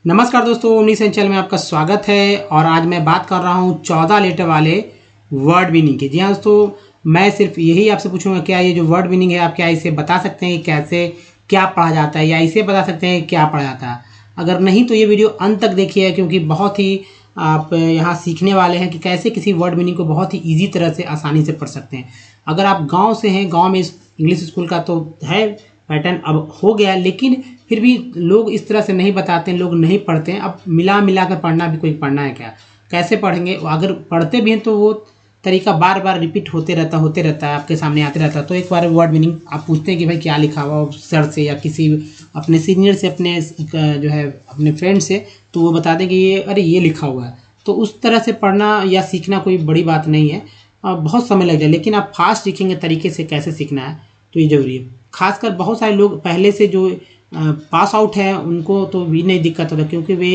नमस्कार दोस्तों, omni channel में आपका स्वागत है। और आज मैं बात कर रहा हूँ 14 लेटर वाले वर्ड मीनिंग की। जी हाँ दोस्तों, मैं सिर्फ यही आपसे पूछूंगा, क्या ये जो वर्ड मीनिंग है आप क्या इसे बता सकते हैं कि कैसे क्या पढ़ा जाता है, या इसे बता सकते हैं क्या पढ़ा जाता है। अगर नहीं तो ये वीडियो अंत तक देखिए, क्योंकि बहुत ही आप यहाँ सीखने वाले हैं कि कैसे किसी वर्ड मीनिंग को बहुत ही ईजी तरह से आसानी से पढ़ सकते हैं। अगर आप गाँव से हैं, गाँव में इंग्लिश स्कूल का तो है पैटर्न अब हो गया, लेकिन फिर भी लोग इस तरह से नहीं बताते हैं, लोग नहीं पढ़ते हैं। अब मिला मिला कर पढ़ना भी कोई पढ़ना है क्या, कैसे पढ़ेंगे। अगर पढ़ते भी हैं तो वो तरीका बार बार रिपीट होते रहता है, आपके सामने आते रहता है। तो एक बार वर्ड मीनिंग आप पूछते हैं कि भाई क्या लिखा हुआ सर से या किसी अपने सीनियर से, अपने जो है अपने फ्रेंड से, तो वो बता दें कि ये अरे ये लिखा हुआ है। तो उस तरह से पढ़ना या सीखना कोई बड़ी बात नहीं है, बहुत समय लग जाए, लेकिन आप फास्ट सीखेंगे तरीके से कैसे सीखना है तो ये ज़रूरी है। खासकर बहुत सारे लोग पहले से जो पास आउट हैं उनको तो भी नहीं दिक्कत होता, क्योंकि वे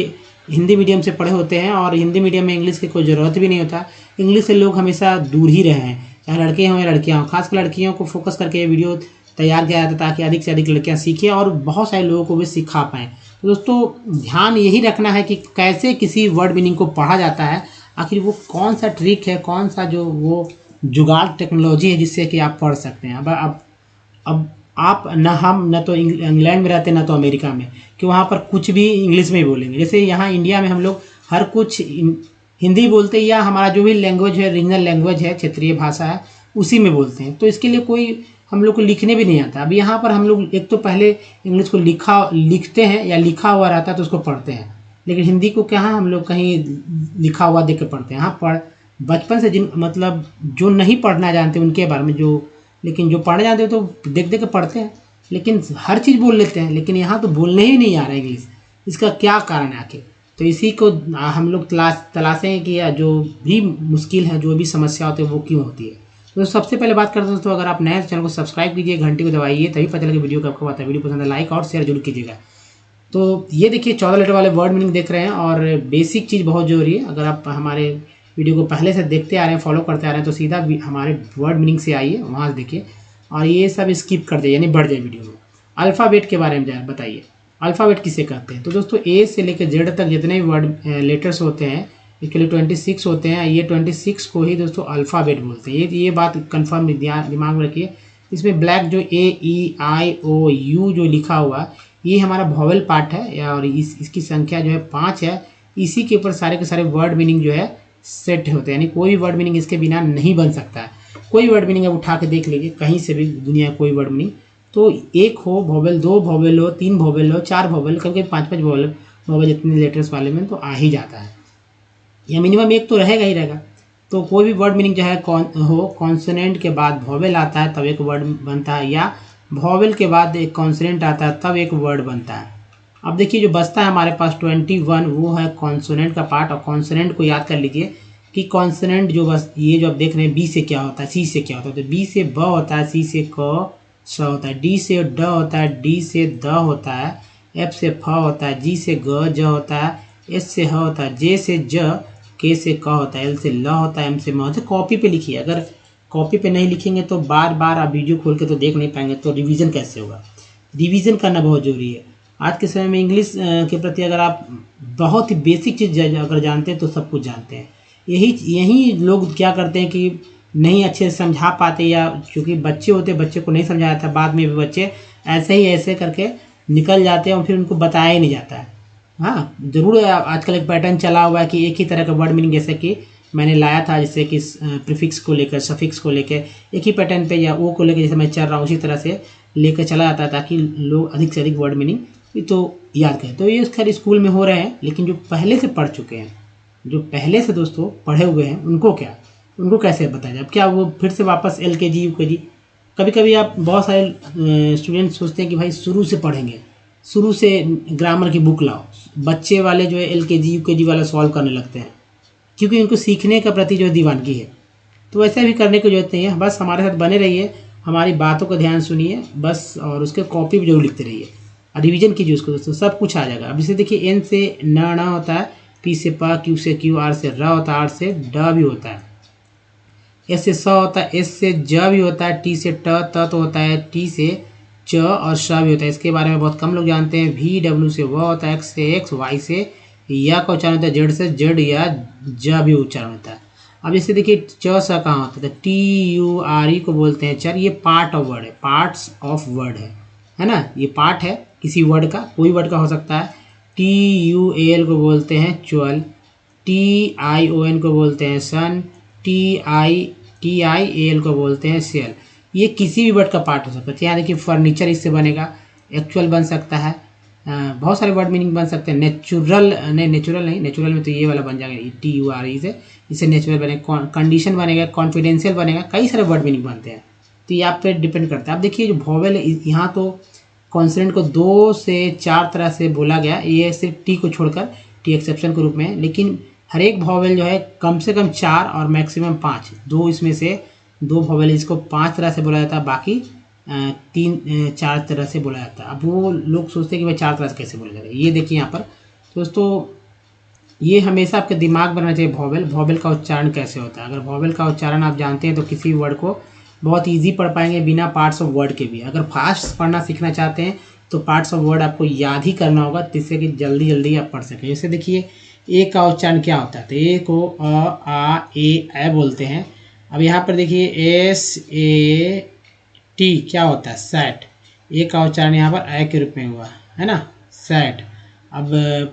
हिंदी मीडियम से पढ़े होते हैं और हिंदी मीडियम में इंग्लिश की कोई ज़रूरत भी नहीं होता। इंग्लिश से लोग हमेशा दूर ही रहे हैं, चाहे लड़के हों या लड़कियाँ हों। खासकर लड़कियों को फोकस करके ये वीडियो तैयार किया जाता है ताकि अधिक से अधिक लड़कियाँ सीखें और बहुत सारे लोगों को भी सिखा पाएँ। तो दोस्तों, ध्यान यही रखना है कि कैसे किसी वर्ड मीनिंग को पढ़ा जाता है, आखिर वो कौन सा ट्रिक है, कौन सा जो वो जुगाड़ टेक्नोलॉजी है जिससे कि आप पढ़ सकते हैं। अब आप हम न तो इंग्लैंड में रहते हैं, न तो अमेरिका में, कि वहाँ पर कुछ भी इंग्लिश में ही बोलेंगे। जैसे यहाँ इंडिया में हम लोग हर कुछ हिंदी बोलते हैं, या हमारा जो भी लैंग्वेज है, रीजनल लैंग्वेज है, क्षेत्रीय भाषा है, उसी में बोलते हैं। तो इसके लिए कोई हम लोग को लिखने भी नहीं आता। अब यहाँ पर हम लोग एक तो पहले इंग्लिश को लिखते हैं या लिखा हुआ रहता है तो उसको पढ़ते हैं, लेकिन हिंदी को क्या है, हम लोग कहीं लिखा हुआ देख के पढ़ते हैं। हाँ, बचपन से जिन मतलब जो नहीं पढ़ना जानते उनके बारे में, लेकिन जो पढ़ने जाते हैं तो देख देख के पढ़ते हैं, लेकिन हर चीज़ बोल लेते हैं। लेकिन यहाँ तो बोलने ही नहीं आ रहा है इंग्लिश। इसका क्या कारण है आखिर? तो इसी को हम लोग तलाशें कि जो भी मुश्किल है, जो भी समस्या होती है, वो क्यों होती है। तो सबसे पहले बात करते हैं दोस्तों, अगर आप नए चैनल को सब्सक्राइब कीजिए, घंटी को दबाइए, तभी पता लगे वीडियो का आपको आता है। वीडियो पसंद है लाइक और शेयर जरूर कीजिएगा। तो ये देखिए 14 लेटर वाले वर्ड मीनिंग देख रहे हैं, और बेसिक चीज़ बहुत ज़रूरी है। अगर आप हमारे वीडियो को पहले से देखते आ रहे हैं, फॉलो करते आ रहे हैं, तो सीधा हमारे वर्ड मीनिंग से आइए, वहाँ से देखिए, और ये सब स्किप कर दे, यानी बढ़ जाए वीडियो में। अल्फ़ाबेट के बारे में बताइए, अल्फ़ाबेट किसे कहते हैं। तो दोस्तों, ए से लेकर जेड तक जितने भी वर्ड लेटर्स होते हैं, इसके लिए 26 होते हैं। ये 26 को ही दोस्तों अल्फ़ाबेट बोलते हैं। ये बात कन्फर्म दिमाग में रखिए। इसमें ब्लैक जो AEIOU जो लिखा हुआ, ये हमारा वॉवेल पार्ट है, और इसकी संख्या जो है 5 है। इसी के ऊपर सारे के सारे वर्ड मीनिंग जो है सेट होते हैं, यानी कोई भी वर्ड मीनिंग इसके बिना नहीं बन सकता है। कोई वर्ड मीनिंग आप उठा के देख लीजिए, कहीं से भी दुनिया कोई वर्ड मीनिंग, तो एक हो वॉवेल, 2 वॉवेल हो, 3 वॉवेल हो, 4 वॉवेल, कभी 5-5 वॉवेल जितने लेटर्स वाले में तो आ ही जाता है, या मिनिमम एक तो रहेगा ही रहेगा। तो कोई भी वर्ड मीनिंग जो है कॉन्सोनेंट के बाद वॉवेल आता है तब एक वर्ड बनता है, या वॉवेल के बाद एक कॉन्सोनेंट आता है तब एक वर्ड बनता है। अब देखिए जो बचता है हमारे पास 21, वो है कॉन्सोनेंट का पार्ट। और कॉन्सोनेंट को याद कर लीजिए कि कॉन्सोनेंट जो बस ये जो आप देख रहे हैं, बी से क्या होता है, सी से क्या होता है। तो बी से ब होता है, सी से क स होता है, डी से ड होता है, डी से द होता है, एफ से फ होता है, जी से ग ज होता है, एस से ह होता है, जे से ज, के से क होता है, एल से ल होता है, एम से म होता है। कॉपी पे लिखिए। अगर कॉपी पे नहीं लिखेंगे तो बार बार आप वीडियो खोल के तो देख नहीं पाएंगे, तो रिवीजन कैसे होगा। रिवीजन करना बहुत ज़रूरी है। आज के समय में इंग्लिश के प्रति अगर आप बहुत ही बेसिक चीज़ अगर जानते हैं तो सब कुछ जानते हैं। यही लोग क्या करते हैं कि नहीं अच्छे से समझा पाते, या क्योंकि बच्चे होते, बच्चे को नहीं समझाया था, बाद में भी बच्चे ऐसे करके निकल जाते हैं और फिर उनको बताया ही नहीं जाता है। हाँ, ज़रूर आजकल एक पैटर्न चला हुआ है कि एक ही तरह का वर्ड मीनिंग, जैसे कि मैंने लाया था, जैसे कि प्रीफिक्स को लेकर, सफिक्स को लेकर एक ही पैटर्न पे, या ओ को लेकर जैसे मैं चल रहा हूँ उसी तरह से लेकर चला जाता है, ताकि लोग अधिक से अधिक वर्ड मीनिंग तो याद करें। तो ये खैर स्कूल में हो रहे हैं, लेकिन जो पहले से पढ़ चुके हैं, जो पहले से दोस्तों पढ़े हुए हैं, उनको कैसे बताया जाए। अब क्या वो फिर से वापस LKG UKG, कभी कभी आप बहुत सारे स्टूडेंट सोचते हैं कि भाई शुरू से पढ़ेंगे, शुरू से ग्रामर की बुक लाओ। बच्चे वाले जो है LKG UKG वाला सॉल्व करने लगते हैं, क्योंकि उनको सीखने के प्रति जो दीवानगी है। तो वैसे भी करने की जरूरत नहीं है, बस हमारे साथ बने रहिए, हमारी बातों का ध्यान सुनिए बस, और उसके कॉपी भी जरूर लिखते रहिए, रिवीजन कीजिए उसको दोस्तों, सब कुछ आ जाएगा। अब जैसे देखिए, N से न होता है, P से प, Q से Q, R से र होता है, R से ड भी होता है, S से स होता है, S से ज भी होता है, T से ट, त तो होता है, T से च और श भी होता है। इसके बारे में बहुत कम लोग जानते हैं। वी डब्ल्यू से व होता है, एक्स से एक्स, वाई से या का उच्चारण होता है, जेड से जेड या ज भी उच्चारण होता है। अब इससे देखिए च स कहाँ होता है, टी यू आर ई को बोलते हैं चर। ये पार्ट ऑफ वर्ड है, पार्ट्स ऑफ वर्ड है ना। ये पार्ट है किसी वर्ड का, कोई वर्ड का हो सकता है। टी यू ए एल को बोलते हैं च्वल, टी आई ओ एन को बोलते हैं सन, टी आई ए एल को बोलते हैं सेल। ये किसी भी वर्ड का पार्ट हो सकता है। यहाँ देखिए फर्नीचर इससे बनेगा, एक्चुअल बन सकता है, बहुत सारे वर्ड मीनिंग बन सकते हैं। नेचुरल नहीं, नेचुरल में तो ये वाला बन जाएगा टी यू आर ई से, इससे नेचुरल बनेगा। कंडीशन बनेगा, कॉन्फिडेंशियल बनेगा, कई सारे वर्ड मीनिंग बनते हैं। तो ये आप पे डिपेंड करता है। अब देखिए जो वॉवेल है, यहाँ तो कॉन्सोनेंट को 2 से 4 तरह से बोला गया, ये सिर्फ टी को छोड़कर, टी एक्सेप्शन के रूप में। लेकिन हर एक वॉवेल जो है कम से कम 4 और मैक्सिमम 5, 2 इसमें से 2 वॉवेल इसको 5 तरह से बोला जाता है, बाकी 3-4 तरह से बोला जाता है। अब वो लोग सोचते हैं कि भाई 4 तरह से कैसे बोला जाएगा। ये देखिए यहाँ पर दोस्तों, ये हमेशा आपके दिमाग में रहना चाहिए वॉवेल का उच्चारण कैसे होता है। अगर वॉवेल का उच्चारण आप जानते हैं तो किसी वर्ड को बहुत ईजी पढ़ पाएंगे बिना पार्ट्स ऑफ वर्ड के भी। अगर फास्ट पढ़ना सीखना चाहते हैं तो पार्ट्स ऑफ वर्ड आपको याद ही करना होगा, जिससे कि जल्दी जल्दी आप पढ़ सकें। जैसे देखिए ए का उच्चारण क्या होता है, तो ए को अ आ ए बोलते हैं। अब यहाँ पर देखिए एस ए टी क्या होता है, सैट। ए का उच्चारण यहाँ पर ए के रूप में हुआ है ना, सैट। अब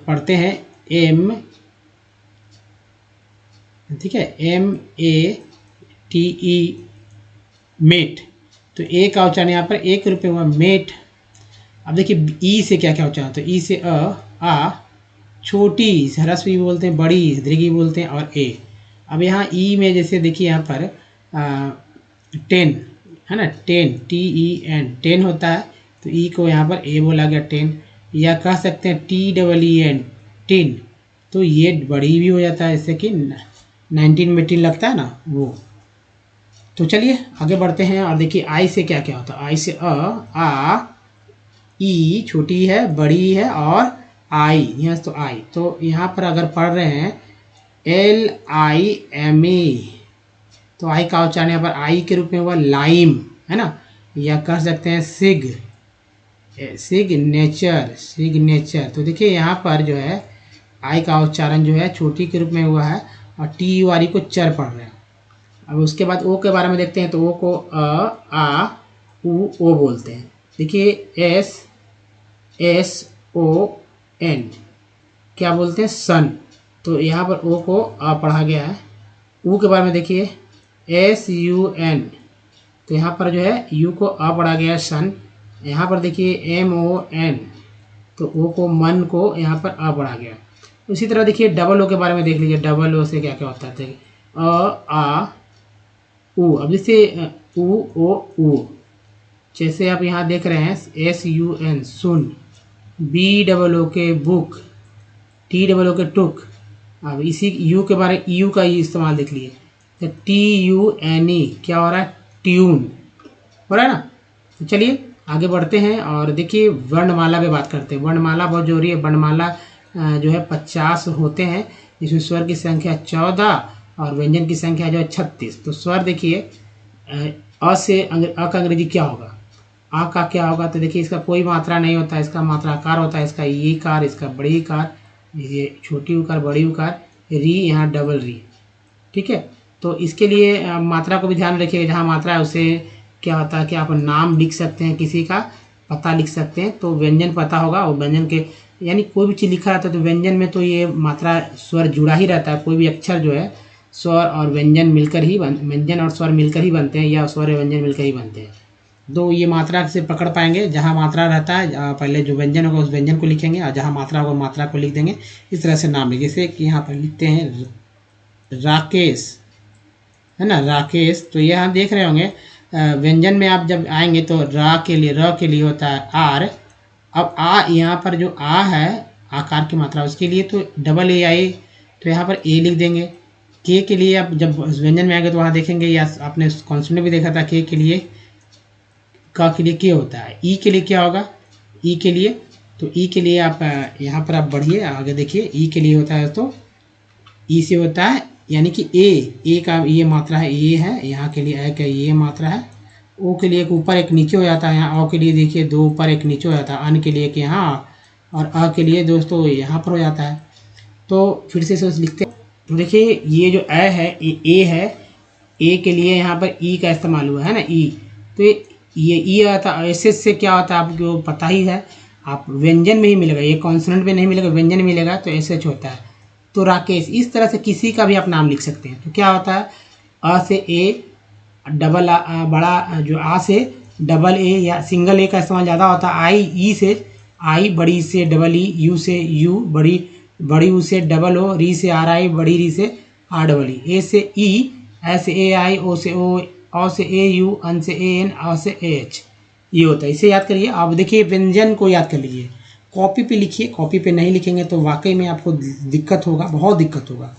पढ़ते हैं एम, ठीक है, M A T E, mate. तो ए का उच्चारण यहाँ पर ए के रूप में हुआ, मेट। अब देखिए ई से क्या क्या उच्चारण, तो ई से आ, छोटी ह्रस्व भी बोलते हैं, बड़ी दीर्घ भी बोलते हैं, और ए। अब यहाँ ई में जैसे देखिए यहाँ पर 10 है ना, 10 TEN 10 होता है, तो ई को यहाँ पर ए बोला गया 10। या कह सकते हैं TEEN 10, तो ये बड़ी भी हो जाता है, जैसे कि 19 में 10 लगता है ना वो। तो चलिए आगे बढ़ते हैं और देखिए आई से क्या क्या होता है। आई से आ ई, छोटी है, बड़ी है, और आई, यहाँ तो आई। तो यहाँ पर अगर पढ़ रहे हैं LIME, तो आई का उच्चारण यहाँ पर आई के रूप में हुआ, लाइम है ना। या कह सकते हैं सिग्नेचर। तो देखिए यहाँ पर जो है आई का उच्चारण जो है छोटी के रूप में हुआ है, और TURE को चर पढ़ रहे हैं। अब उसके बाद ओ के बारे में देखते हैं, तो ओ को आ उ ओ बोलते हैं। देखिए SON क्या बोलते हैं, सन। तो यहाँ पर ओ को आ पढ़ा गया है। ऊ के बारे में देखिए SUN, तो यहाँ पर जो है यू को आ पढ़ा गया है, सन। यहाँ पर देखिए MON, तो ओ को मन को यहाँ पर आ पढ़ा गया। उसी तरह देखिए डबल ओ के बारे में देख लीजिए, डबल ओ से क्या क्या होता है, आ ऊ। अब जैसे ऊ ओ ऊ, जैसे आप यहाँ देख रहे हैं SUN, सुन। BOO के बुक, TOO के टुक। अब इसी यू के बारे में यू का ही इस्तेमाल देख लिए, तो TUNE क्या हो रहा है, ट्यून हो रहा है ना। तो चलिए आगे बढ़ते हैं और देखिए वर्णमाला पे बात करते हैं। वर्णमाला बहुत जरूरी है। वर्णमाला जो है 50 होते हैं, जिसमें स्वर की संख्या 14 और व्यंजन की संख्या जो है 36। तो स्वर देखिए अ से अ का अंग्रेजी क्या होगा, आ का क्या होगा, तो देखिए इसका कोई मात्रा नहीं होता है, इसका मात्राकार होता है। इसका ई कार, इसका बड़ी कार, ये छोटी उकार, बड़ी उकार, री, यहाँ डबल री, ठीक है। तो इसके लिए मात्रा को भी ध्यान रखिएगा। जहाँ मात्रा है उसे क्या होता है कि आप नाम लिख सकते हैं, किसी का पता लिख सकते हैं, तो व्यंजन पता होगा। और व्यंजन के यानी कोई भी चीज़ लिखा रहता है तो व्यंजन में तो ये मात्रा स्वर जुड़ा ही रहता है। कोई भी अक्षर जो है स्वर और व्यंजन मिलकर ही व्यंजन और स्वर मिलकर ही बनते हैं, या स्वर और व्यंजन मिलकर ही बनते हैं। दो ये मात्रा से पकड़ पाएंगे। जहाँ मात्रा रहता है पहले जो व्यंजन होगा उस व्यंजन को लिखेंगे, और जहाँ मात्रा होगा मात्रा को लिख देंगे। इस तरह से नाम लिखे, जैसे कि यहाँ पर लिखते हैं राकेश, है ना, राकेश। तो ये हम देख रहे होंगे व्यंजन में आप जब आएंगे तो र के लिए होता है आर। अब आ यहाँ पर जो आ है आकार की मात्रा, उसके लिए तो डबल ए आई, तो यहाँ पर ए लिख देंगे। के लिए आप जब व्यंजन में आएंगे तो वहाँ देखेंगे, या आपने कॉन्सोनेंट में भी देखा था के लिए, का के लिए के होता है। ई के लिए क्या होगा, ई के लिए, तो ई के लिए आप यहाँ पर आप बढ़िए आगे देखिए, ई के लिए होता है, तो ई से होता है यानी कि ए का ये मात्रा है, ये है यहाँ के लिए ए का ये मात्रा है, ओ के लिए एक ऊपर एक नीचे हो जाता है, यहाँ अ के लिए देखिए दो ऊपर एक नीचे हो जाता है, अन के लिए एक यहाँ, और अ के लिए दोस्तों यहाँ पर हो जाता है। तो फिर से इसे लिखते हैं। तो देखिए ये जो है ये ए है, ए के लिए यहाँ पर ई का इस्तेमाल हुआ है ना, ई। तो ये ई आता है, ऐसे से क्या होता है आपको पता ही है, आप व्यंजन में ही मिलेगा, ये कॉन्सोनेंट में नहीं मिलेगा, व्यंजन में मिलेगा, तो ऐसे होता है। तो राकेश, इस तरह से किसी का भी आप नाम लिख सकते हैं। तो क्या होता है, अ से ए, डबल बड़ा जो आ से डबल ए या सिंगल ए का इस्तेमाल ज़्यादा होता है। आई, ई से आई, बड़ी से डबल ई, यू से यू, बड़ी यू से डबल ओ, री से आर आई, बड़ी री से आर डबल ई, ए से ई, ऐसे ए आई, ओ से ओ, औ से ए यू, अन से ए एन, अ से ए एच, ये होता है। इसे याद करिए। अब देखिए व्यंजन को याद कर लीजिए, कॉपी पे लिखिए, कॉपी पे नहीं लिखेंगे तो वाकई में आपको दिक्कत होगा, बहुत दिक्कत होगा।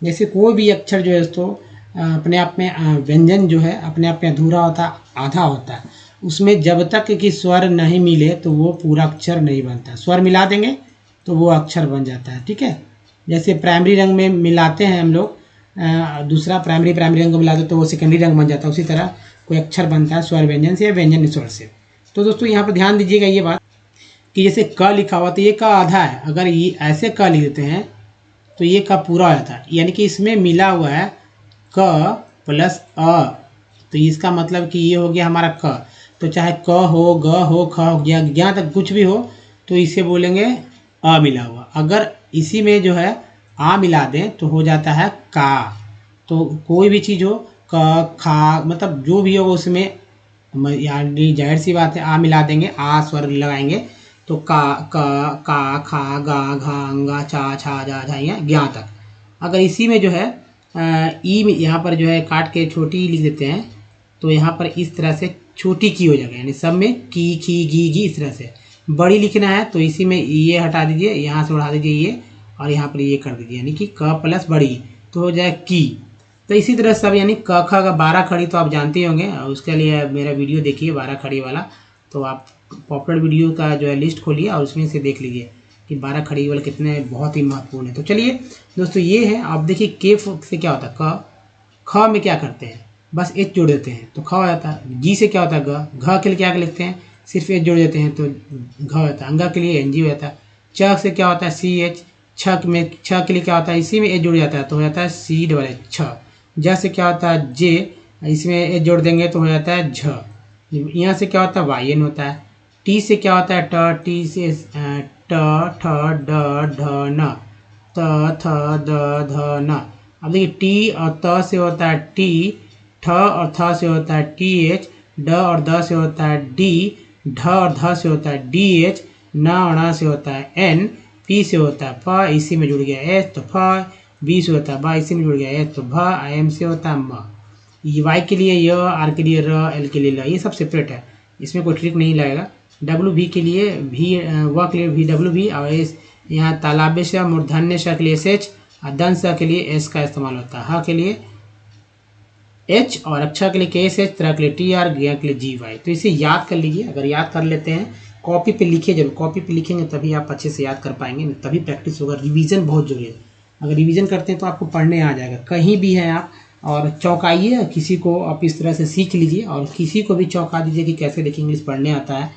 जैसे कोई भी अक्षर जो है तो अपने आप में व्यंजन जो है अपने आप में अधूरा होता है, आधा होता है। उसमें जब तक कि स्वर नहीं मिले तो वो पूरा अक्षर नहीं बनता। स्वर मिला देंगे तो वो अक्षर बन जाता है, ठीक है। जैसे प्राइमरी रंग में मिलाते हैं हम लोग, दूसरा प्राइमरी रंग को मिलाते तो वो सेकेंडरी रंग बन जाता है। उसी तरह कोई अक्षर बनता है स्वर व्यंजन से या व्यंजन स्वर से। तो दोस्तों यहाँ पर ध्यान दीजिएगा ये बात कि जैसे क लिखा हुआ तो ये क आधा है, अगर ये ऐसे क लिख देते हैं तो ये क पूरा हो जाता है, यानी कि इसमें मिला हुआ है क प्लस अ, तो इसका मतलब कि ये हो गया हमारा क। तो चाहे क हो, ग हो, ख हो, ज्ञा तक कुछ भी हो तो इसे बोलेंगे अ मिला हुआ। अगर इसी में जो है आ मिला दें तो हो जाता है का। तो कोई भी चीज़ हो, क खा मतलब जो भी हो उसमें, यानी जाहिर सी बात है आ मिला देंगे, आ स्वर लगाएंगे तो का खा गा घा अंगा चा छा जा झा या ज्ञा तक। अगर इसी में जो है ई में यहाँ पर जो है काट के छोटी लिख देते हैं तो यहाँ पर इस तरह से छोटी की हो जाएगा, यानी सब में की खी गी इस तरह से। बड़ी लिखना है तो इसी में ये हटा दीजिए, यहाँ से उठा दीजिए ये, और यहाँ पर ये कर दीजिए, यानी कि क प्लस बड़ी तो हो जाए की। तो इसी तरह सब, यानी क ख का 12 खड़ी तो आप जानते होंगे, और उसके लिए मेरा वीडियो देखिए 12 खड़ी वाला। तो आप पॉपुलर वीडियो का जो है लिस्ट खोलिए और उसमें से देख लीजिए कि 12 खड़ी वाले कितने बहुत ही महत्वपूर्ण है। तो चलिए दोस्तों ये है। आप देखिए के से क्या होता है, क, ख में क्या करते हैं, बस एच जोड़ देते हैं तो ख हो जाता है। जी से क्या होता है, ग, घ के लिए क्या लिखते हैं, सिर्फ एच जोड़ देते हैं तो घ होता है। अंगा के लिए एन जी हो जाता है। च से क्या होता है, सी एच, छ में छ के लिए क्या होता है, इसी में एच जुड़ जाता है तो हो जाता है सी डबल एच छ। ज से क्या होता है जे, इसमें एच जोड़ देंगे तो हो जाता है झ। यहाँ से क्या होता है वाई एन होता है। टी से क्या होता है ट, टी से ट ठ ड ढ न, त थ द ध न। अब देखिए टी और त से होता है टी, ठ और थ से होता है टी एच, ड और द से होता है डी, ढ और ध से होता है डी एच, न और ण से होता है एन, पी से होता है फ, इसी में जुड़ गया एच तो फ, बी से होता है ब, इसी में जुड़ गया एच तो भ, एम से होता है म। ये वाई के लिए य, आर के लिए र, एल के लिए ल, ये सब सेपरेट है, इसमें कोई ट्रिक नहीं लगेगा। डब्ल्यू भी के लिए भी, व के लिए भी डब्ल्यू भी, और इस यहाँ तालाब्य से मूर्धन्य श के लिए एस एच, और दंश के लिए एस का इस्तेमाल होता है। ह के लिए एच, और अक्षर के लिए के एस एच, तरह के लिए टी आर, ज्ञ के लिए जी वाई। तो इसे याद कर लीजिए। अगर याद कर लेते हैं, कॉपी पे लिखिए जरूर, कॉपी पे लिखेंगे तभी आप अच्छे से याद कर पाएंगे, तभी प्रैक्टिस होगा। रिवीजन बहुत जरूरी है। अगर रिवीजन करते हैं तो आपको पढ़ने आ जाएगा, कहीं भी हैं आप। और चौंकाइए किसी को, आप इस तरह से सीख लीजिए, और किसी को भी चौंका दीजिए कि कैसे देखिए इंग्लिश पढ़ने आता है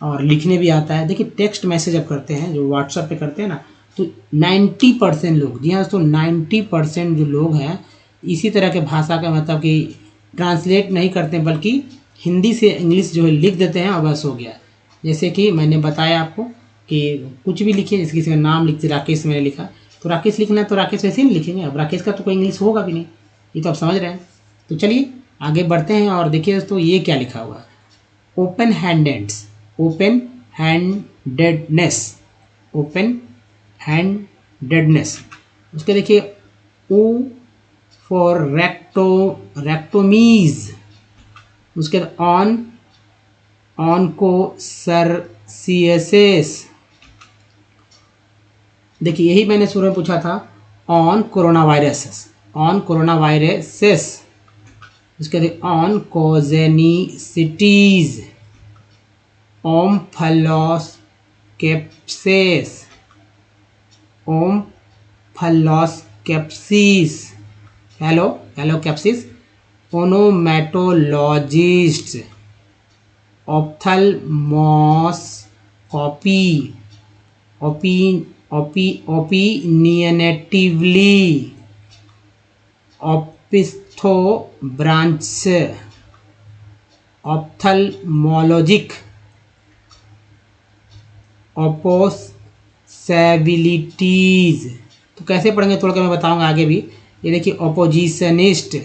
और लिखने भी आता है। देखिए टेक्स्ट मैसेज अब करते हैं जो व्हाट्सएप पे करते हैं ना, तो 90% लोग, जी हाँ दोस्तों 90% जो लोग हैं इसी तरह के भाषा का मतलब कि ट्रांसलेट नहीं करते, बल्कि हिंदी से इंग्लिश जो है लिख देते हैं और बस हो गया। जैसे कि मैंने बताया आपको कि कुछ भी लिखिए, जैसे किसी का नाम लिखते, राकेश मैंने लिखा तो राकेश लिखना है तो राकेश वैसे ही नहीं लिखेंगे। अब राकेश का तो कोई इंग्लिश होगा भी नहीं, ये तो आप समझ रहे हैं। तो चलिए आगे बढ़ते हैं और देखिए दोस्तों ये क्या लिखा हुआ है, open handeds, open handedness, open handedness. उसके देखिए ओ फॉर रेक्टोमीज, उसके बाद ऑन को सरसियसेस। देखिए यही मैंने शुरू में पूछा था, on corona viruses, on corona viruses. उसके बाद oncogenicities, omphaloskepsis, omphaloskepsis, हेलो कैप्सिस, onomatologist, ophthalmoscopy, opinionatively, opisthobranch, ophthalmologic, opposabilities. तो कैसे पढ़ेंगे थोड़ा मैं बताऊंगा आगे भी। ये देखिए ओपोजिशनिस्ट,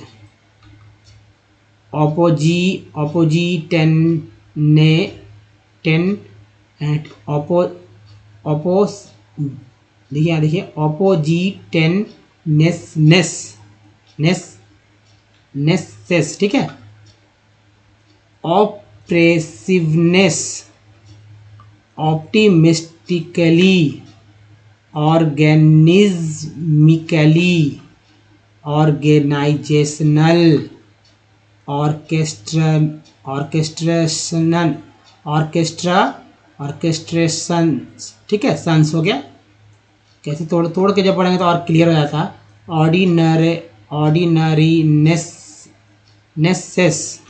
देखिए ओपोजिटेननेसेस, ठीक है। ऑप्रेसिवनेस, ऑप्टिमिस्टिकली, ऑर्गेनिज्मिकली, ऑर्गेनाइजेशनल, ऑर्केस्ट्रेशन, ठीक है, सन्स हो गया। कैसे तोड़ तोड़ के जब पढ़ेंगे तो और क्लियर हो जाता। ऑर्डिनरीनेसेस,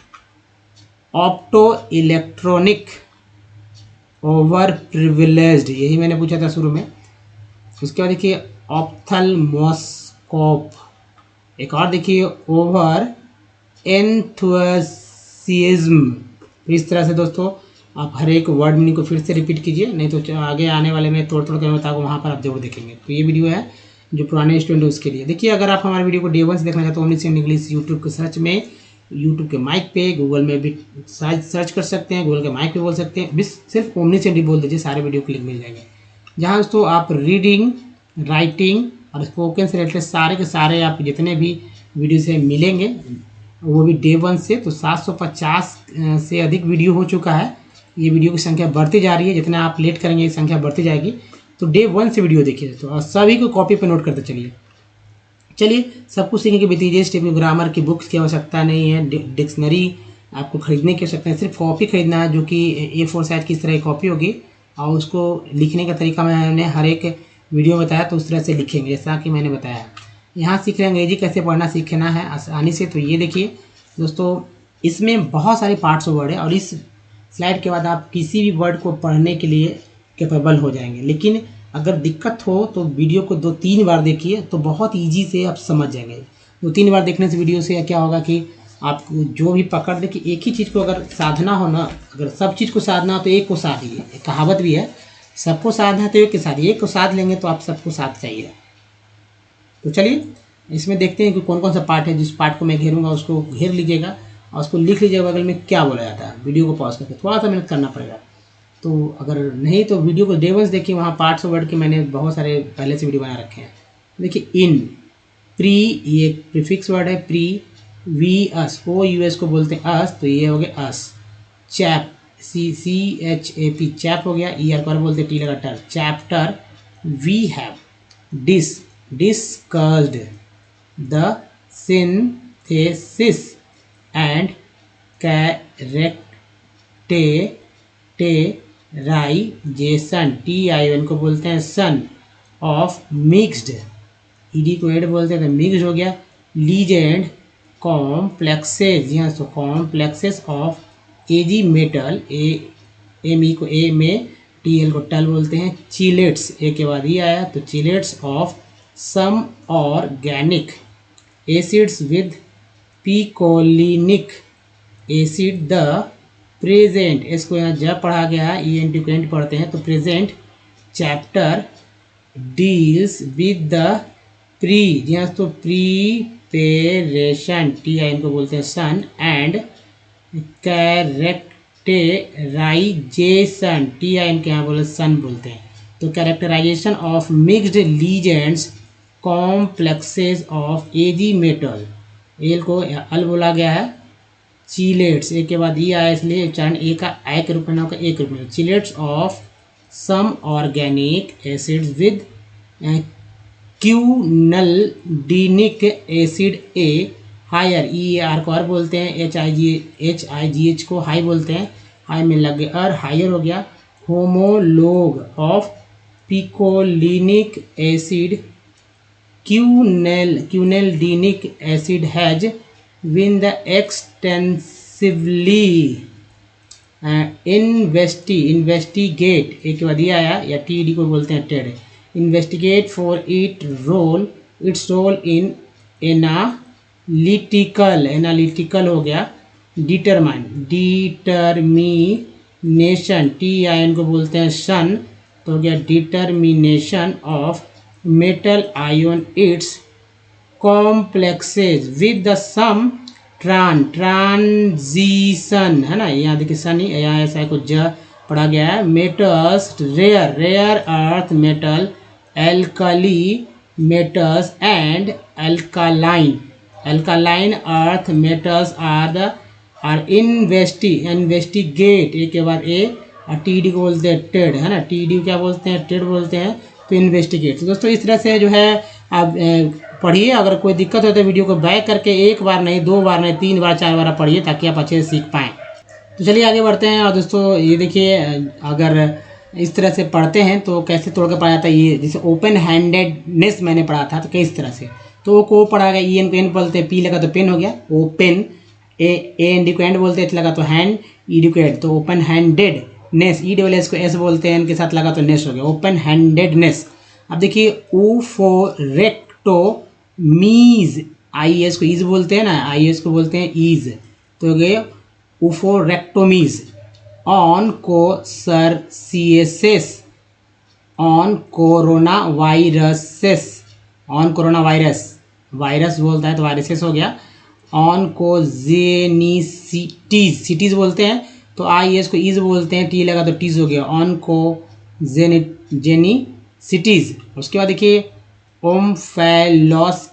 ऑप्टो इलेक्ट्रॉनिक, ओवर प्रिविलेज्ड, यही मैंने पूछा था शुरू में। उसके बाद देखिए ऑप्थेल्मोस्कोप, एक और देखिए ओवर एंथुसिज्म। इस तरह से दोस्तों आप हर एक वर्ड मीनिंग को फिर से रिपीट कीजिए, नहीं तो आगे आने वाले में तोड़ तोड़ कर मैं बताऊंगा, वहाँ पर आप जरूर देखेंगे। तो ये वीडियो है जो पुराने स्टूडेंट है उसके लिए। देखिए अगर आप हमारे वीडियो को डे 1 से देखना चाहते हो ओमनीसेंट इंग्लिश यूट्यूब के सर्च में, यूट्यूब के माइक पे, गूगल में भी सर्च कर सकते हैं, गूगल के माइक पे बोल सकते हैं, बस सिर्फ ओमनीसेंट ही बोल दीजिए, सारे वीडियो के लिंक मिल जाएंगे। जहाँ दोस्तों आप रीडिंग, राइटिंग और स्पोकन से रिलेटेड सारे के सारे आप जितने भी वीडियो से मिलेंगे, वो भी डे 1 से। तो 750 से अधिक वीडियो हो चुका है। ये वीडियो की संख्या बढ़ती जा रही है, जितना आप लेट करेंगे ये संख्या बढ़ती जाएगी। तो डे 1 से वीडियो देखिए तो, और सभी को कॉपी पे नोट करते चलिए। सब कुछ सीखने के बीतीजिए। स्टेप में ग्रामर की बुक्स की आवश्यकता नहीं है, डिक्शनरी आपको खरीदने की आवश्यकता है, सिर्फ कॉपी खरीदना है, जो कि A4 साइज की इस तरह की कॉपी होगी। और उसको लिखने का तरीका मैंने हर एक वीडियो में बताया, तो उस तरह से लिखेंगे जैसा कि मैंने बताया। यहाँ सीख रहे हैं अंग्रेजी कैसे पढ़ना सीखना है आसानी से। तो ये देखिए दोस्तों, इसमें बहुत सारे पार्ट्स ऑफ वर्ड है, और इस स्लाइड के बाद आप किसी भी वर्ड को पढ़ने के लिए कैपेबल हो जाएंगे। लेकिन अगर दिक्कत हो तो वीडियो को 2-3 बार देखिए, तो बहुत ईजी से आप समझ जाएंगे। 2-3 बार देखने से वीडियो से क्या होगा कि आप जो भी पकड़ दे कि एक ही चीज़ को अगर साधना हो ना, अगर सब चीज़ को साधना हो तो एक को साधिए। एक कहावत भी है, सबको साधना तो एक के साथ, एक को साध लेंगे तो आप सबको साथ चाहिए। तो चलिए इसमें देखते हैं कि कौन कौन सा पार्ट है। जिस पार्ट को मैं घेरूंगा उसको घेर लीजिएगा और उसको लिख लीजिएगा बगल में क्या बोला जाता है। वीडियो को पॉज करके थोड़ा सा मेहनत करना पड़ेगा। तो अगर नहीं तो वीडियो को डे 1 देखिए, वहाँ पार्ट्स ऑफ वर्ड के मैंने बहुत सारे पहले से वीडियो बना रखे हैं। देखिए इन, प्री, ये प्रीफिक्स वर्ड है प्री, वी अस, ओ यू एस को बोलते हैं अस, तो ये हो गया अस। चैप, CHAP चैप हो गया। ER को बोलते हैं टी लगा टर, chapter. We have discussed the synthesis and characterization, TION को बोलते हैं सन, ऑफ मिक्स्ड, ED को एड बोलते हैं तो मिक्स्ड हो गया। लीजेंड, कॉम्प्लेक्सेस, जी हाँ, तो complexes of Ag metal, ME को ए में, TL को टल बोलते हैं। चिलेट्स, ए के बाद ही आया तो chelates of some organic acids with picolinic acid the present, इसको यहाँ जब पढ़ा गया है, ENT को एंट पढ़ते हैं तो present chapter deals with the pre, जी हाँ, तो प्रीपेरेशन, TIN को बोलते हैं सन, एंड कैरेक्टराइजेशन, TIN के यहाँ बोले सन बोलते हैं। तो characterization of mixed ligands complexes of Ag metal, L को अल बोला गया है। चिलेट्स, ए के बाद ई आया इसलिए उच्चारण ए का आई के रूप में ना होगा, एक रूप में। Chelates of some organic acids with quinaldinic acid a higher, EAR को आर बोलते हैं, HIGH को हाई बोलते हैं, हाई में लग गया और हायर हो गया। Homolog of picolinic acid quinaldinic acid has been the extensively investigate, एक के बाद ये आया, या टी डी को बोलते हैं टेड, investigate for its role in analytical हो गया, डिटरमिनेशन, टी आई एन को बोलते हैं शन, तो हो गया determination of metal ion its complexes with the some transition, है ना, यहाँ देखिए सन ही, यहाँ ऐसा कुछ ज पढ़ा गया है, metals rare earth metal, alkali metals and alkaline earth metals are investigate, एक के बाद ए, और टी डी को बोलते हैं टेड, है ना, टी डी क्या बोलते हैं, टेड बोलते हैं, तो इन्वेस्टिगेट। तो दोस्तों इस तरह से जो है आप पढ़िए, अगर कोई दिक्कत हो तो वीडियो को बैक करके एक बार नहीं, 2 बार नहीं, 3 बार 4 बार पढ़िए, ताकि आप अच्छे से सीख पाएँ। तो चलिए आगे बढ़ते हैं। और दोस्तों ये देखिए, अगर इस तरह से पढ़ते हैं तो कैसे तोड़ के पढ़ा जाता है, ये जैसे ओपन हैंडेडनेस मैंने पढ़ा था, तो किस तरह से, तो को पढ़ा गया, ई एन को एन बोलते हैं, पी लगा तो पेन हो गया, ओपन, ए एन डी को एंड बोलते हैं, लगा तो हैंड, ई डी को एड, तो open handedness, E double S को एस बोलते हैं, इनके साथ लगा तो नेस हो गया, ओपन हैंडेडनेस। अब देखिए ऊफोरेक्टोमीज, आई एस को ईज बोलते हैं ना, आई एस को बोलते हैं ईज, तो हो गए ऊफोरेक्टोमीज, ऑन कोसरसिएसिस, ऑन कोरोना वायरस बोलता है तो वायरसेस हो गया, ऑन कोजेनिसिटीज बोलते हैं, तो आई एस को ईज बोलते हैं, टी लगा तो टीज हो गया, ऑन को जेनिसिटीज। उसके बाद देखिए ओम्फैलोस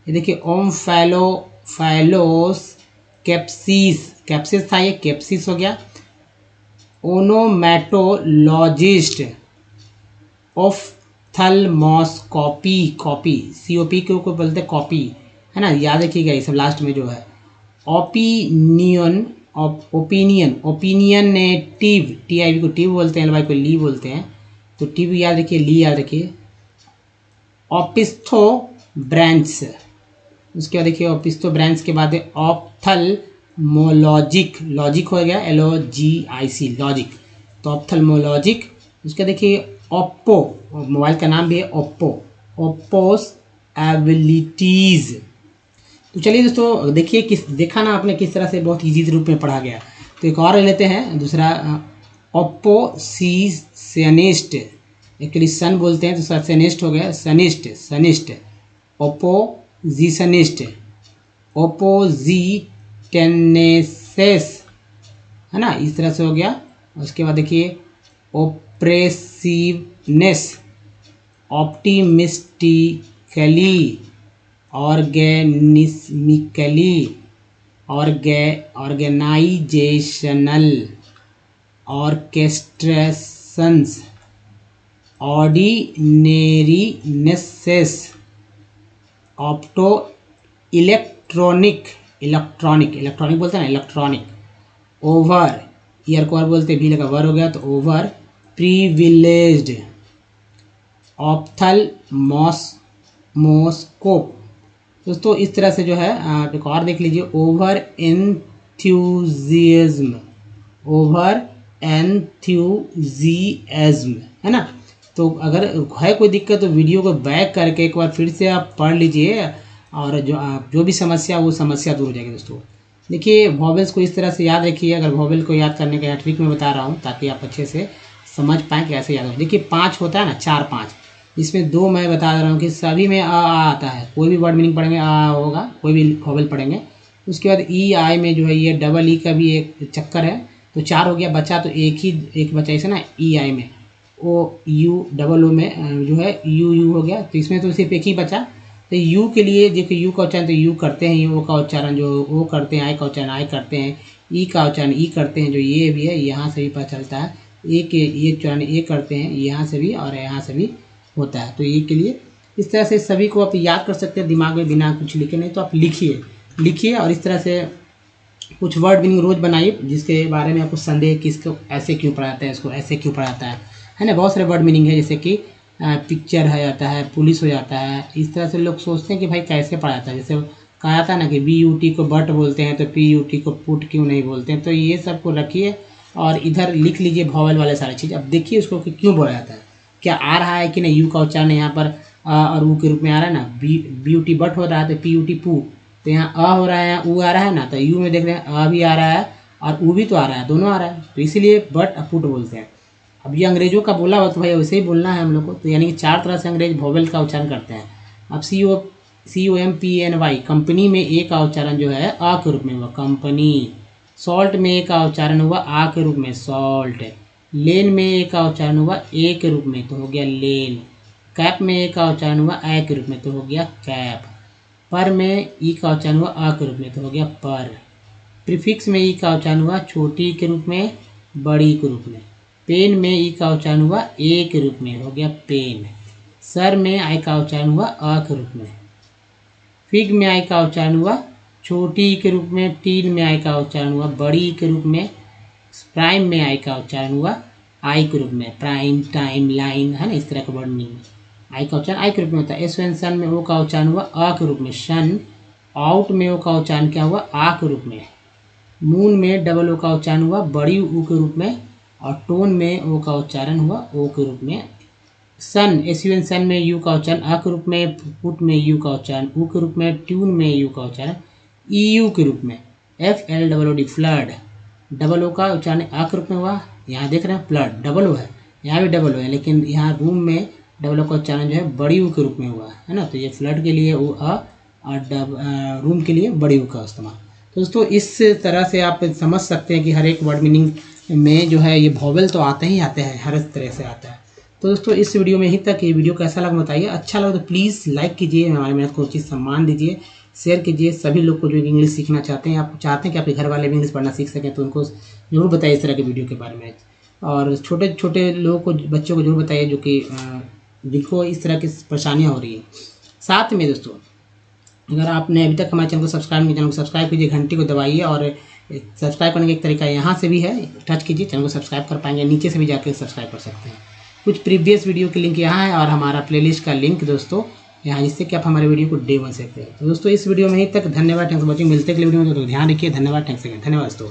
ये देखिए कैप्सिस था, ये कैप्सिस हो गया, ओनोमेटोलॉजिस्ट, ऑफ्थल्मोस्कोपी, COP को बोलते हैं कॉपी, है ना, याद रखिएगा ये सब लास्ट में जो है, ओपिनियनेटिव, TIV को टिव बोलते हैं, LY को ली बोलते हैं, तो टिव याद रखिए, ली याद रखिए, ऑपिस्थो ब्रांच, उसके बाद देखिए ऑपिस्थो ब्रांच के बाद ऑप्थल्मोलॉजिक, लॉजिक हो गया, LOGIC लॉजिक, तो ऑप्थल्मोलॉजिक। उसके देखिए ओप्पो, मोबाइल का नाम भी है ओप्पोस एबिलिटीज। तो चलिए दोस्तों देखिए, देखा ना आपने किस तरह से बहुत इजी रूप में पढ़ा गया। तो एक और ले लेते हैं, दूसरा ओपोसिशनिस्ट, एक्चुअली सन बोलते हैं तो सनिस्ट हो गया, सनिस्ट, ओपोजिशनिस्ट, ओपोजिटेनेसेस, है ना, इस तरह से हो गया। उसके बाद देखिए ओप्रेसिवनेस, ऑप्टिमिस्टिकली, ऑर्गेनिस्मिकली, ऑर्गेनाइजेशनल, ऑर्केस्ट्रेशंस, ऑर्डिनेरीनेसेस, ऑप्टो इलेक्ट्रॉनिक बोलते हैं ना, इलेक्ट्रॉनिक, ओवर, ईयर को और बोलते हैं, भी लगा वर हो गया तो ओवर प्रिविलेज्ड, ऑप्थल्मोस्कोप। दोस्तों इस तरह से जो है आप एक और देख लीजिए, ओवर एंथ्यूजिज्म, है ना। तो अगर है कोई दिक्कत तो वीडियो को बैक करके एक बार फिर से आप पढ़ लीजिए, और जो भी समस्या वो समस्या दूर हो जाएगी। दोस्तों देखिए वॉवेल्स को इस तरह से याद रखिए, अगर वॉवेल को याद करने का ट्रिक मैं बता रहा हूँ ताकि आप अच्छे से समझ पाएँ कैसे याद हो। देखिए 5 होता है ना, 4-5, इसमें 2 मैं बता रहा हूँ कि सभी में आ आता है, कोई भी वर्ड मीनिंग पढ़ेंगे आ होगा, कोई भी वॉवेल पढ़ेंगे। उसके बाद आई में जो है ये डबल ई का भी एक चक्कर है, तो 4 हो गया, बचा तो एक बचा इसे ना, आई में डबल ओ में जो है यू हो गया, तो इसमें तो सिर्फ एक ही बचा। तो यू के लिए देखिए, यू का उच्चारण तो यू करते हैं, ओ का उच्चारण जो ओ करते हैं, आई का उच्चारण आई करते हैं, ई का उच्चारण ई करते हैं, जो ये भी है यहाँ से भी पता चलता है, ए के ये उच्चारण ए करते हैं यहाँ से भी, और यहाँ से भी होता है। तो ये के लिए इस तरह से सभी को आप याद कर सकते हैं दिमाग में बिना कुछ लिखे, नहीं तो आप लिखिए और इस तरह से कुछ वर्ड मीनिंग रोज़ बनाइए जिसके बारे में आपको संदेह, किसको ऐसे क्यों पढ़ाता है, इसको ऐसे क्यों पढ़ाता है ना। बहुत सारे वर्ड मीनिंग है, जैसे कि पिक्चर हो जाता है, पुलिस हो जाता है। इस तरह से लोग सोचते हैं कि भाई कैसे पढ़ा जाता है। जैसे कहा था ना कि BUT को बट बोलते हैं तो PUT को पुट क्यों नहीं बोलते हैं। तो ये सब को रखिए और इधर लिख लीजिए भॉवेल वाले सारे चीज़। अब देखिए उसको कि क्यों बोला जाता है, क्या आ रहा है कि नहीं। यू का उच्चारण यहाँ पर और ऊ के रूप में आ रहा है ना। BUT बट हो रहा है तो PUT पू, तो यहाँ हो रहा है, यहाँ ऊ आ रहा है ना। तो यू में देख रहे हैं भी आ रहा है और ऊ भी तो आ रहा है, दोनों आ रहा है, तो इसीलिए बट पुट बोलते हैं। अब ये अंग्रेजों का बोला हो तो भाई वैसे ही बोलना है हम लोग को। तो यानी कि 4 तरह से अंग्रेज वोवेल का उच्चारण करते हैं। अब COMPNY कंपनी में ए का उच्चारण जो है आ के रूप में हुआ कंपनी। सॉल्ट में ए का उच्चारण हुआ आ के रूप में सॉल्ट। लेन में ए का उच्चारण हुआ ए के रूप में तो हो गया लेन। कैप में ए का उच्चारण हुआ ए के रूप में तो हो गया कैप। पर में ई का उच्चारण हुआ आ के रूप में तो हो गया पर। प्रीफिक्स में ई का उच्चारण हुआ छोटी के रूप में बड़ी के रूप में। पेन में ई का उच्चारण हुआ ए के रूप में हो गया पेन। सर में आई का उच्चारण हुआ अ के रूप में। फिग में आई का उच्चारण हुआ छोटी के रूप में। टीन में आई का उच्चारण हुआ बड़ी के रूप में। प्राइम में आई का उच्चारण हुआ आई के रूप में। प्राइम, टाइम, लाइन है ना, इस तरह का वर्ड नहीं है। आई का उच्चारण आई के रूप में होता है। एसवेंसन में ओ का उच्चारण हुआ अ के रूप में शन। आउट में ओ का उच्चारण क्या हुआ आ के रूप में। मून में डबल ओ का उच्चारण हुआ बड़ी ऊ के रूप में। और टोन में ओ का उच्चारण हुआ ओ के रूप में। सन, SUN में यू का उच्चारण आ के रूप में। पुट में यू का उच्चारण ऊ के रूप में। ट्यून में यू का उच्चारण EU के रूप में। FLOOD फ्लड, डबल ओ का उच्चारण आ के रूप में हुआ। यहाँ देख रहे हैं फ्लड डबल ओ है, यहाँ भी डबल ओ है, लेकिन यहाँ रूम में डबल ओ का उच्चारण जो है बड़ी ऊ के रूप में हुआ है ना। तो ये फ्लड के लिए ओ अ और रूम के लिए बड़ी ऊ का इस्तेमाल। तो दोस्तों इस तरह से आप समझ सकते हैं कि हर एक वर्ड मीनिंग में जो है ये वोवेल तो आते ही आते हैं, हर तरह से आता है। तो दोस्तों इस वीडियो में ही तक। ये वीडियो कैसा लगा बताइए। अच्छा लगा तो प्लीज़ लाइक कीजिए, हमारी मेहनत को उचित सम्मान दीजिए, शेयर कीजिए सभी लोग को जो इंग्लिश सीखना चाहते हैं। आप चाहते हैं कि आपके घर वाले भी इंग्लिश पढ़ना सीख सकें तो उनको जरूर बताइए इस तरह के वीडियो के बारे में। और छोटे छोटे लोगों को, बच्चों को जरूर बताइए जो कि जिनको इस तरह की परेशानियाँ हो रही है। साथ में दोस्तों अगर आपने अभी तक हमारे चैनल को सब्सक्राइब नहीं, चैनल को सब्सक्राइब कीजिए, घंटी को दबाइए। और सब्सक्राइब करने का एक तरीका यहाँ से भी है, टच कीजिए, चैनल को सब्सक्राइब कर पाएंगे। नीचे से भी जाकर सब्सक्राइब कर सकते हैं। कुछ प्रीवियस वीडियो की लिंक यहाँ है और हमारा प्लेलिस्ट का लिंक दोस्तों यहाँ, जिससे कि आप हमारे वीडियो को डे 1 सकते हैं। तो दोस्तों इस वीडियो में ही तक। धन्यवाद, थैंक्स फॉर वॉचिंग। मिलते हैं अगले वीडियो में, तो ध्यान रखिए। धन्यवाद, थैंक्स अगेन। धन्यवाद दोस्तों।